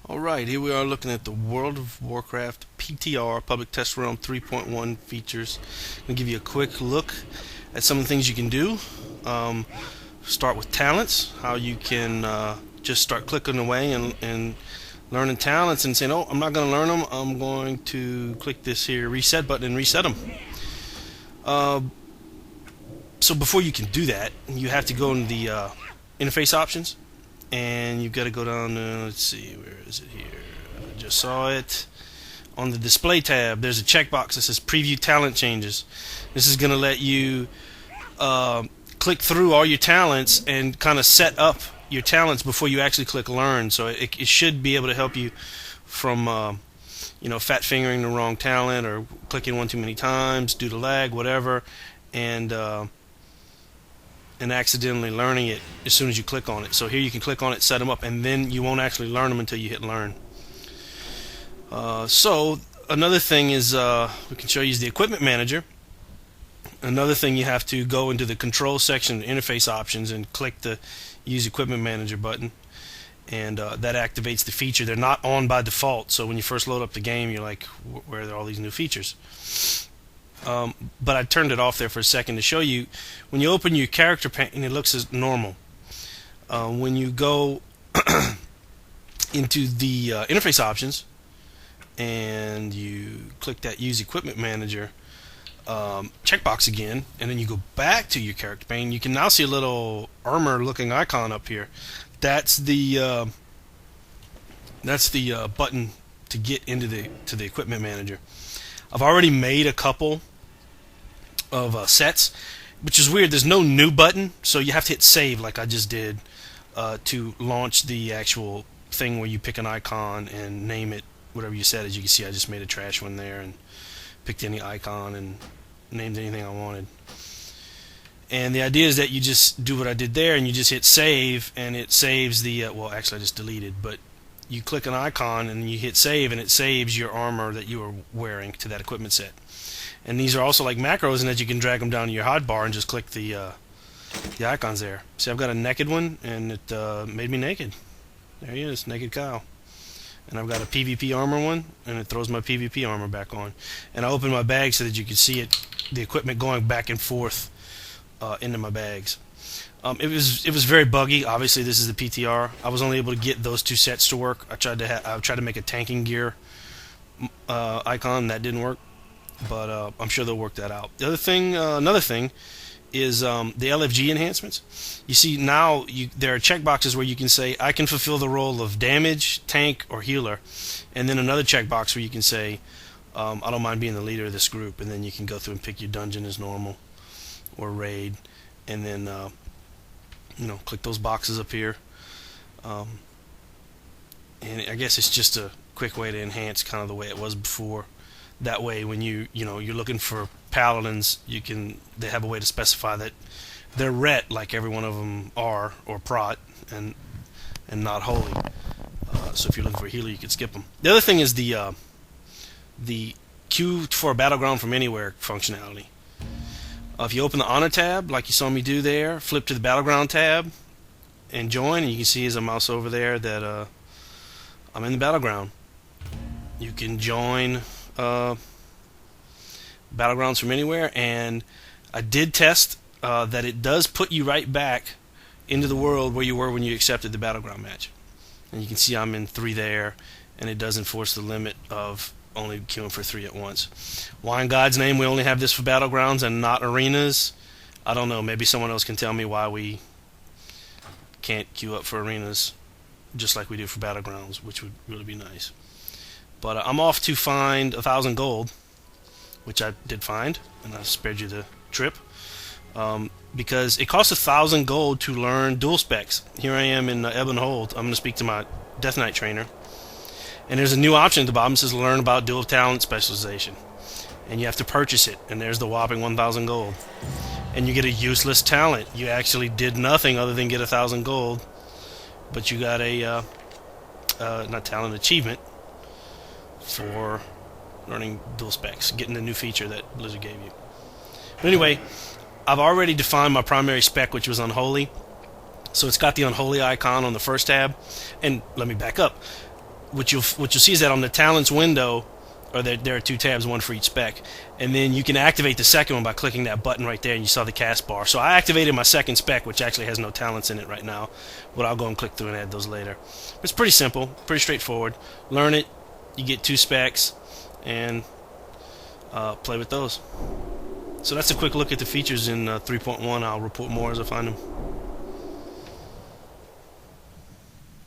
Alright, here we are looking at the World of Warcraft PTR, Public Test Realm 3.1 features. I'm going to give you a quick look at some of the things you can do. Start with talents, how you can just start clicking away and learning talents and saying, oh, I'm not going to learn them, I'm going to click this here reset button and reset them. So before you can do that, you have to go into the interface options. And you've got to go down to, let's see, where is it here? I just saw it. On the display tab, there's a checkbox that says preview talent changes. This is going to let you click through all your talents and kind of set up your talents before you actually click learn. So it should be able to help you from fat fingering the wrong talent or clicking one too many times due to lag, whatever, and accidentally learning it as soon as you click on it. So here you can click on it, set them up, and then you won't actually learn them until you hit learn. So another thing is we can show you is the equipment manager. Another thing, you have to go into the control section, interface options, and click the use equipment manager button, and that activates the feature. They're not on by default, so when you first load up the game you're like, where are all these new features? But I turned it off there for a second to show you. When you open your character pane, it looks as normal. When you go into the interface options and you click that use equipment manager checkbox again, and then you go back to your character pane, you can now see a little armor looking icon up here. That's the button to get into the equipment manager. I've already made a couple of sets, which is weird. There's no new button, so you have to hit save like I just did to launch the actual thing where you pick an icon and name it whatever you said. As you can see, I just made a trash one there and picked any icon and named anything I wanted. And the idea is that you just do what I did there and you just hit save, and it saves the well, actually I just deleted, but you click an icon and you hit save, and it saves your armor that you are wearing to that equipment set. And these are also like macros in that you can drag them down to your hotbar and just click the icons there. See, I've got a naked one, and it made me naked. There he is, naked Kyle. And I've got a PvP armor one, and it throws my PvP armor back on. And I opened my bag so that you can see it, the equipment going back and forth into my bags. It was very buggy. Obviously, this is the PTR. I was only able to get those two sets to work. I tried to make a tanking gear icon. That didn't work, but I'm sure they'll work that out. The other thing, another thing, is the LFG enhancements. You see now there are checkboxes where you can say I can fulfill the role of damage, tank, or healer, and then another checkbox where you can say I don't mind being the leader of this group, and then you can go through and pick your dungeon as normal or raid, and then click those boxes up here, and I guess it's just a quick way to enhance kind of the way it was before. That way, when you're looking for paladins, they have a way to specify that they're ret like every one of them are, or prot, and not holy. So if you're looking for a healer, you could skip them. The other thing is the queue for a battleground from anywhere functionality. If you open the honor tab, like you saw me do there, flip to the battleground tab and join, and you can see as I mouse over there that I'm in the battleground. You can join battlegrounds from anywhere, and I did test that it does put you right back into the world where you were when you accepted the battleground match. And you can see I'm in 3 there, and it does enforce the limit of only queuing for 3 at once. Why in God's name we only have this for battlegrounds and not arenas? I don't know. Maybe someone else can tell me why we can't queue up for arenas just like we do for battlegrounds, which would really be nice. But I'm off to find 1,000 gold, which I did find, and I spared you the trip, because it costs 1,000 gold to learn dual specs. Here I am in Ebon Hold. I'm going to speak to my Death Knight trainer. And there's a new option at the bottom that says learn about dual talent specialization. And you have to purchase it. And there's the whopping 1,000 gold. And you get a useless talent. You actually did nothing other than get 1,000 gold. But you got a, not talent, achievement for learning dual specs. Getting the new feature that Blizzard gave you. But anyway, I've already defined my primary spec, which was unholy. So it's got the unholy icon on the first tab. And let me back up. what you'll see is that on the talents window, or there are two tabs, one for each spec, and then you can activate the second one by clicking that button right there, and you saw the cast bar. So I activated my second spec, which actually has no talents in it right now, but I'll go and click through and add those later. But it's pretty simple, pretty straightforward. Learn it, you get two specs, and play with those. So that's a quick look at the features in 3.1. I'll report more as I find them.